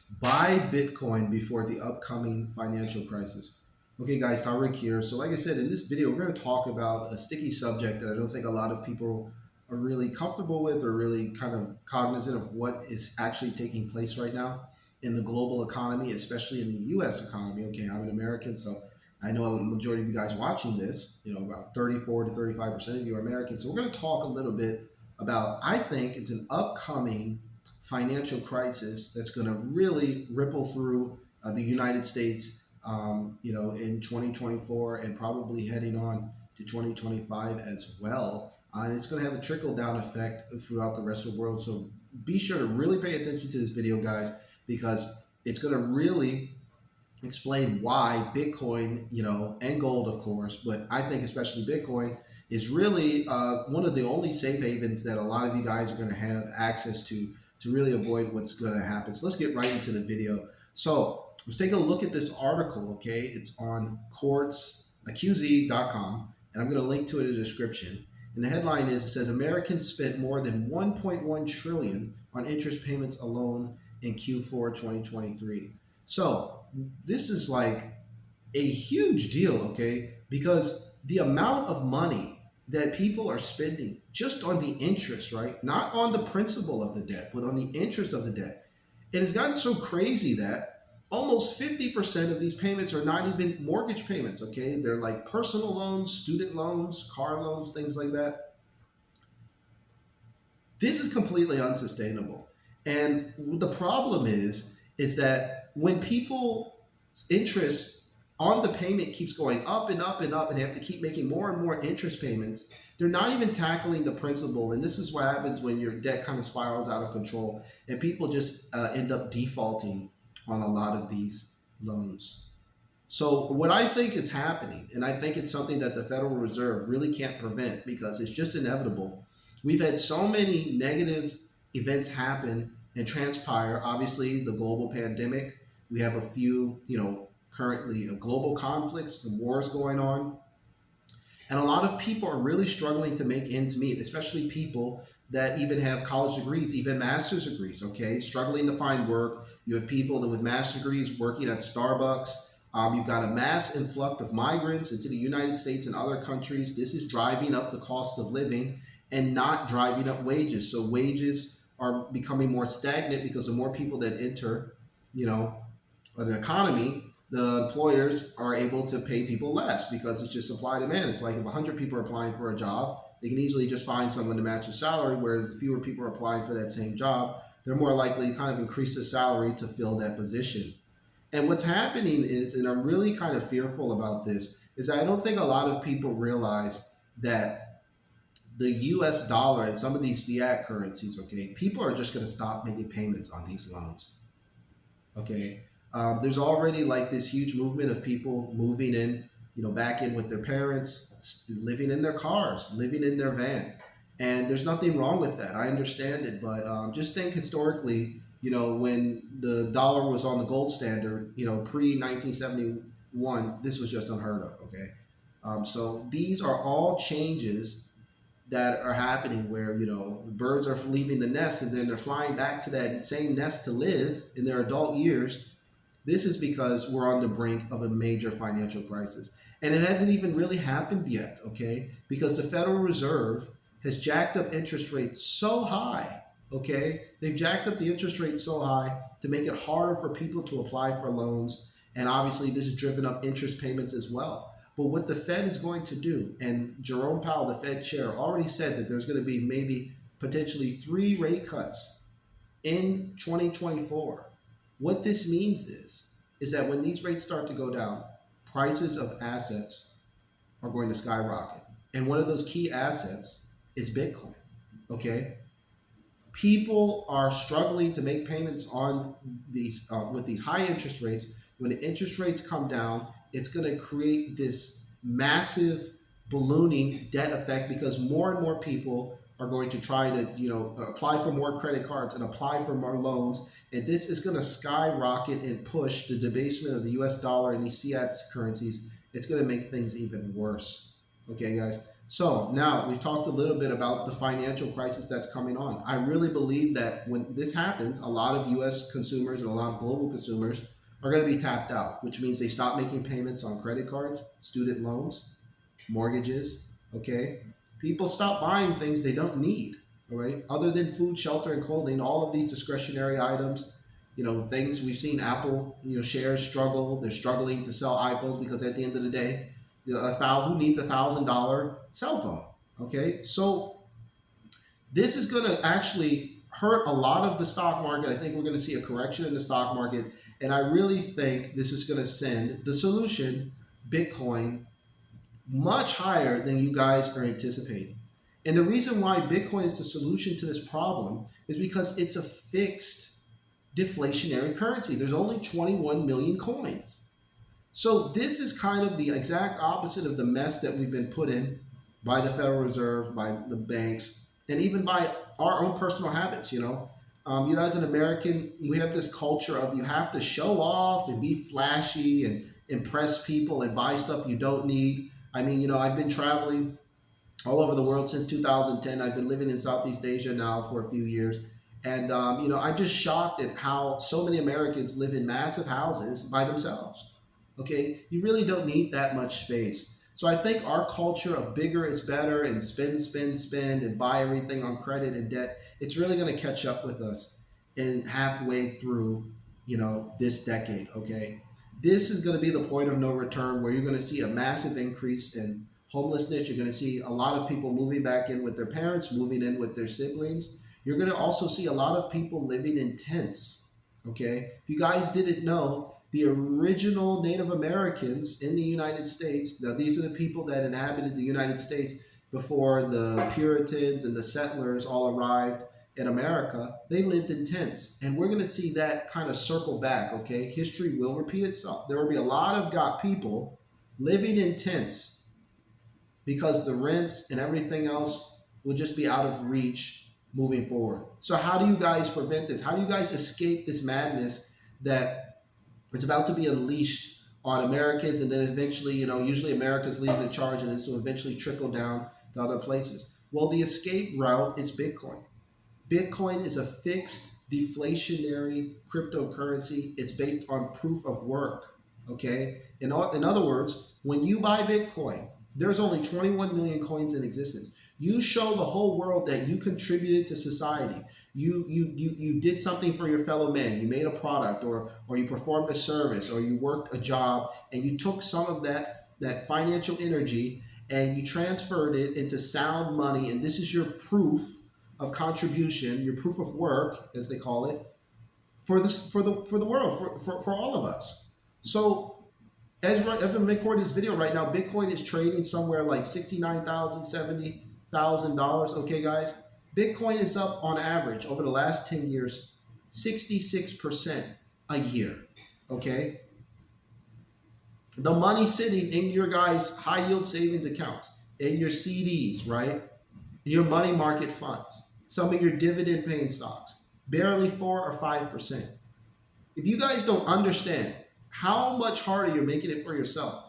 Buy Bitcoin before the upcoming financial crisis. Okay, guys, Tariq here. So, like I said, in this video, we're going to talk about a sticky subject that I don't think a lot of people are really comfortable with or really kind of cognizant of what is actually taking place right now in the global economy, especially in the US economy. Okay, I'm an American, so I know a majority of you guys watching this, about 34 to 35% of you are American. So, we're going to talk a little bit about, I think it's an upcoming financial crisis that's going to really ripple through the United States, in 2024 and probably heading on to 2025 as well. And it's going to have a trickle down effect throughout the rest of the world. So be sure to really pay attention to this video, guys, because it's going to really explain why Bitcoin, and gold, of course, but I think especially Bitcoin is really one of the only safe havens that a lot of you guys are going to have access to really avoid what's going to happen. So let's get right into the video. So let's take a look at this article. Okay, it's on QZ.com, and I'm going to link to it in the description. And the headline is, it says Americans spent more than 1.1 trillion on interest payments alone in Q4 2023. So this is like a huge deal, okay? Because the amount of money that people are spending just on the interest, right? Not on the principal of the debt, but on the interest of the debt. It has gotten so crazy that almost 50% of these payments are not even mortgage payments, okay? They're like personal loans, student loans, car loans, things like that. This is completely unsustainable. And the problem is that when people interest on the payment keeps going up and up and up, and they have to keep making more and more interest payments, they're not even tackling the principal. And this is what happens when your debt kind of spirals out of control and people just end up defaulting on a lot of these loans. So what I think is happening, and I think it's something that the Federal Reserve really can't prevent because it's just inevitable. We've had so many negative events happen and transpire. Obviously, the global pandemic. We have a few, currently global conflicts, some wars going on. And a lot of people are really struggling to make ends meet, especially people that even have college degrees, even master's degrees, okay? Struggling to find work. You have people that with master's degrees working at Starbucks. You've got a mass influx of migrants into the United States and other countries. This is driving up the cost of living and not driving up wages. So wages are becoming more stagnant because the more people that enter, you know, an economy, the employers are able to pay people less because it's just supply demand. It's like if 100 people are applying for a job, they can easily just find someone to match the salary, whereas if fewer people are applying for that same job, they're more likely to kind of increase the salary to fill that position. And what's happening is, and I'm really kind of fearful about this, is I don't think a lot of people realize that the US dollar and some of these fiat currencies, okay, people are just going to stop making payments on these loans. Okay. There's already like this huge movement of people moving in, back in with their parents, living in their cars, living in their van. And there's nothing wrong with that. I understand it. But just think historically, when the dollar was on the gold standard, pre 1971, this was just unheard of. Okay. So these are all changes that are happening where birds are leaving the nest and then they're flying back to that same nest to live in their adult years. This is because we're on the brink of a major financial crisis, and it hasn't even really happened yet, okay? Because the Federal Reserve has jacked up interest rates so high, okay? They've jacked up the interest rate so high to make it harder for people to apply for loans, and obviously this has driven up interest payments as well. But what the Fed is going to do, and Jerome Powell, the Fed chair, already said that there's going to be maybe potentially 3 rate cuts in 2024. What this means is that when these rates start to go down, prices of assets are going to skyrocket. And one of those key assets is Bitcoin. Okay? People are struggling to make payments on these with these high interest rates. When the interest rates come down, it's going to create this massive ballooning debt effect because more and more people are going to try to apply for more credit cards and apply for more loans, and this is going to skyrocket and push the debasement of the US dollar and these fiat currencies. It's going to make things even worse. Okay, guys. So now we've talked a little bit about the financial crisis that's coming on. I really believe that when this happens, a lot of US consumers and a lot of global consumers are going to be tapped out, which means they stop making payments on credit cards, student loans, mortgages, okay? People stop buying things they don't need, all right? Other than food, shelter, and clothing, all of these discretionary items, things we've seen Apple, shares struggle. They're struggling to sell iPhones because at the end of the day, who needs $1,000 cell phone? Okay, so this is going to actually hurt a lot of the stock market. I think we're going to see a correction in the stock market, and I really think this is going to send the solution, Bitcoin, much higher than you guys are anticipating. And the reason why Bitcoin is the solution to this problem is because it's a fixed deflationary currency. There's only 21 million coins. So this is kind of the exact opposite of the mess that we've been put in by the Federal Reserve, by the banks, and even by our own personal habits. As an American, we have this culture of you have to show off and be flashy and impress people and buy stuff you don't need. I mean, I've been traveling all over the world since 2010. I've been living in Southeast Asia now for a few years. And, I'm just shocked at how so many Americans live in massive houses by themselves. Okay, you really don't need that much space. So I think our culture of bigger is better and spend, spend, spend and buy everything on credit and debt, it's really going to catch up with us in halfway through, this decade. Okay, this is going to be the point of no return where you're going to see a massive increase in homelessness. You're going to see a lot of people moving back in with their parents, moving in with their siblings. You're going to also see a lot of people living in tents. Okay, if you guys didn't know, the original Native Americans in the United States, now these are the people that inhabited the United States before the Puritans and the settlers all arrived in America, they lived in tents. And we're going to see that kind of circle back, okay? History will repeat itself. There will be a lot of people living in tents because the rents and everything else will just be out of reach moving forward. So how do you guys prevent this? How do you guys escape this madness that it's about to be unleashed on Americans, and then eventually, usually America's leading the charge, and this will eventually trickle down to other places. Well, the escape route is Bitcoin. Bitcoin is a fixed deflationary cryptocurrency. It's based on proof of work. Okay? In other words, when you buy Bitcoin, there's only 21 million coins in existence. You show the whole world that you contributed to society. You did something for your fellow man. You made a product, or you performed a service, or you worked a job, and you took some of that financial energy and you transferred it into sound money. And this is your proof of contribution, your proof of work, as they call it, for the world, for all of us. So as I'm recording this video right now, Bitcoin is trading somewhere like $69,000, $70,000. Okay, guys. Bitcoin is up on average over the last 10 years, 66% a year. Okay? The money sitting in your guys' high yield savings accounts, in your CDs, right? Your money market funds, some of your dividend paying stocks, barely 4 or 5%. If you guys don't understand how much harder you're making it for yourself,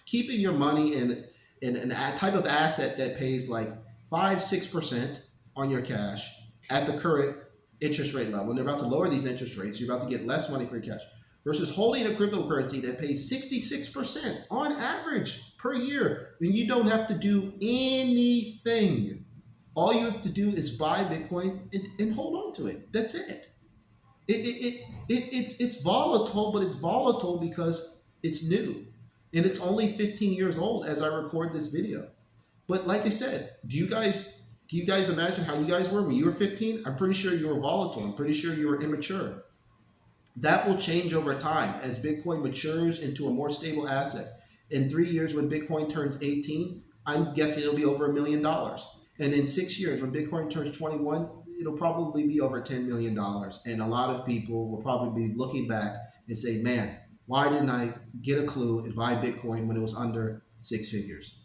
keeping your money in a type of asset that pays like 5-6% on your cash at the current interest rate level, and they're about to lower these interest rates, you're about to get less money for your cash, versus holding a cryptocurrency that pays 66% on average per year, then you don't have to do anything. All you have to do is buy Bitcoin and hold on to it. That's it. It's volatile, but it's volatile because it's new. And it's only 15 years old as I record this video. But like I said, do you guys imagine how you guys were when you were 15? I'm pretty sure you were volatile. I'm pretty sure you were immature. That will change over time as Bitcoin matures into a more stable asset. In 3 years, when Bitcoin turns 18, I'm guessing it'll be over $1 million. And in 6 years, when Bitcoin turns 21, it'll probably be over $10 million. And a lot of people will probably be looking back and say, man, why didn't I get a clue and buy Bitcoin when it was under 6 figures?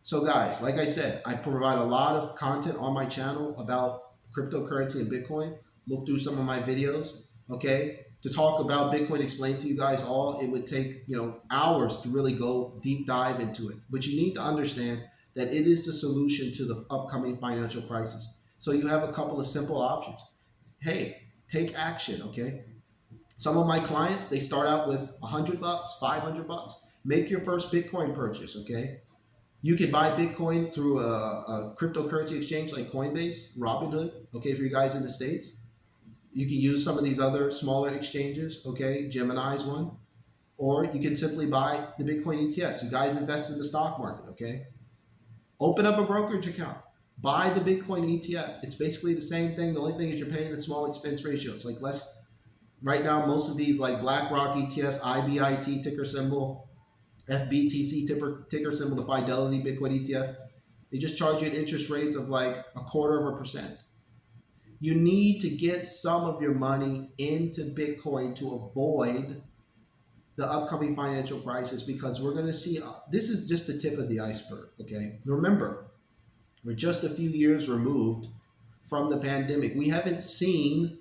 So guys, like I said, I provide a lot of content on my channel about cryptocurrency and Bitcoin. Look through some of my videos, okay? To talk about Bitcoin, explain to you guys all, it would take, hours to really go deep dive into it. But you need to understand that it is the solution to the upcoming financial crisis. So you have a couple of simple options. Hey, take action, okay? Some of my clients, they start out with $100, $500. Make your first Bitcoin purchase, okay? You can buy Bitcoin through a cryptocurrency exchange like Coinbase, Robinhood, okay, for you guys in the States. You can use some of these other smaller exchanges, okay? Gemini's one. Or you can simply buy the Bitcoin ETFs. You guys invest in the stock market, okay? Open up a brokerage account. Buy the Bitcoin ETF. It's basically the same thing. The only thing is you're paying a small expense ratio. It's like less. Right now, most of these like BlackRock ETFs, IBIT ticker symbol, FBTC ticker symbol, the Fidelity Bitcoin ETF, they just charge you an interest rates of like 0.25%. You need to get some of your money into Bitcoin to avoid the upcoming financial crisis, because we're going to see this is just the tip of the iceberg. Okay, remember, we're just a few years removed from the pandemic. We haven't seen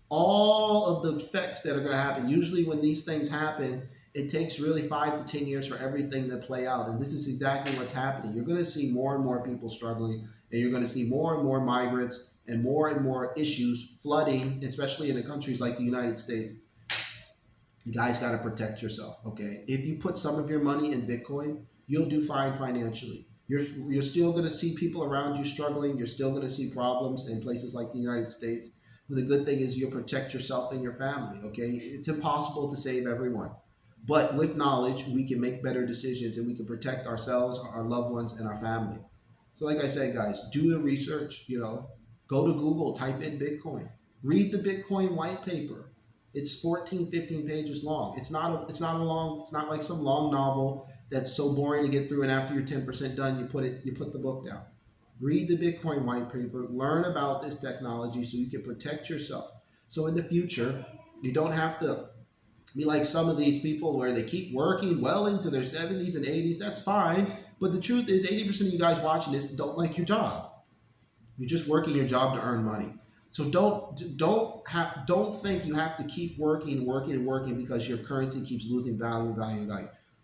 all of the effects that are going to happen. Usually when these things happen, it takes really 5 to 10 years for everything to play out, and this is exactly what's happening. You're going to see more and more people struggling, and you're going to see more and more migrants and more issues flooding, especially in the countries like the United States. You guys got to protect yourself, okay? If you put some of your money in Bitcoin, you'll do fine financially. You're still going to see people around you struggling. You're still going to see problems in places like the United States. But the good thing is you'll protect yourself and your family, okay? It's impossible to save everyone. But with knowledge, we can make better decisions and we can protect ourselves, our loved ones, and our family. So like I said, guys, do the research, go to Google, type in Bitcoin. Read the Bitcoin white paper. It's 14, 15 pages long. It's not like some long novel that's so boring to get through, and after you're 10% done, you put the book down. Read the Bitcoin white paper, learn about this technology so you can protect yourself. So in the future, you don't have to be like some of these people where they keep working well into their 70s and 80s. That's fine. But the truth is 80% of you guys watching this don't like your job. You're just working your job to earn money. So don't think you have to keep working because your currency keeps losing value.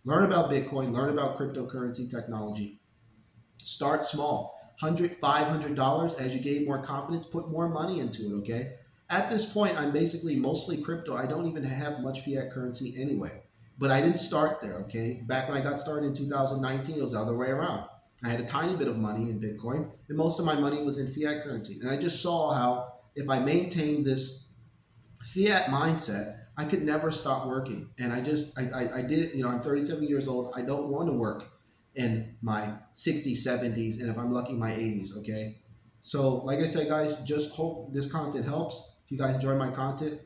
Learn about Bitcoin, learn about cryptocurrency technology. Start small. $100, $500. As you gain more confidence, put more money into it, okay? At this point, I'm basically mostly crypto. I don't even have much fiat currency anyway. But I didn't start there, okay? Back when I got started in 2019, it was the other way around. I had a tiny bit of money in Bitcoin, and most of my money was in fiat currency. And I just saw how if I maintained this fiat mindset, I could never stop working. And I did it. I'm 37 years old. I don't want to work in my 60s, 70s, and if I'm lucky, my 80s, okay? So like I said, guys, just hope this content helps. If you guys enjoy my content,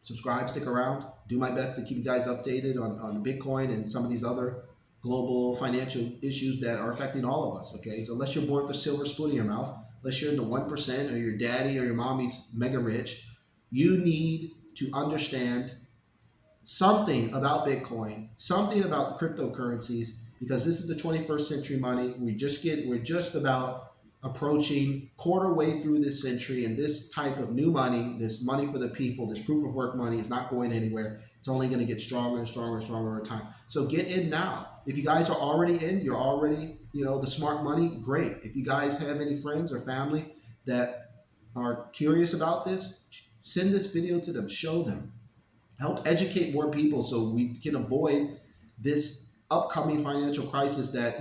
subscribe, stick around. Do my best to keep you guys updated on Bitcoin and some of these other global financial issues that are affecting all of us, okay? So unless you're born with a silver spoon in your mouth, unless you're in the 1% or your daddy or your mommy's mega rich, you need to understand something about Bitcoin, something about the cryptocurrencies, because this is the 21st century money. We're just about approaching quarter way through this century, and this type of new money, this money for the people, this proof of work money is not going anywhere. It's only going to get stronger and stronger and stronger over time. So get in now. If you guys are already in, you're already, the smart money, great. If you guys have any friends or family that are curious about this, send this video to them, show them. Help educate more people so we can avoid this upcoming financial crisis that,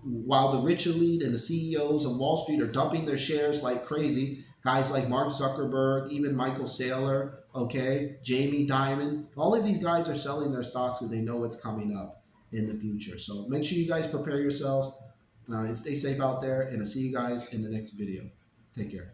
while the rich elite and the CEOs of Wall Street are dumping their shares like crazy, guys like Mark Zuckerberg, even Michael Saylor, okay, Jamie Dimon, all of these guys are selling their stocks because they know what's coming up in the future. So make sure you guys prepare yourselves and stay safe out there, and I'll see you guys in the next video. Take care.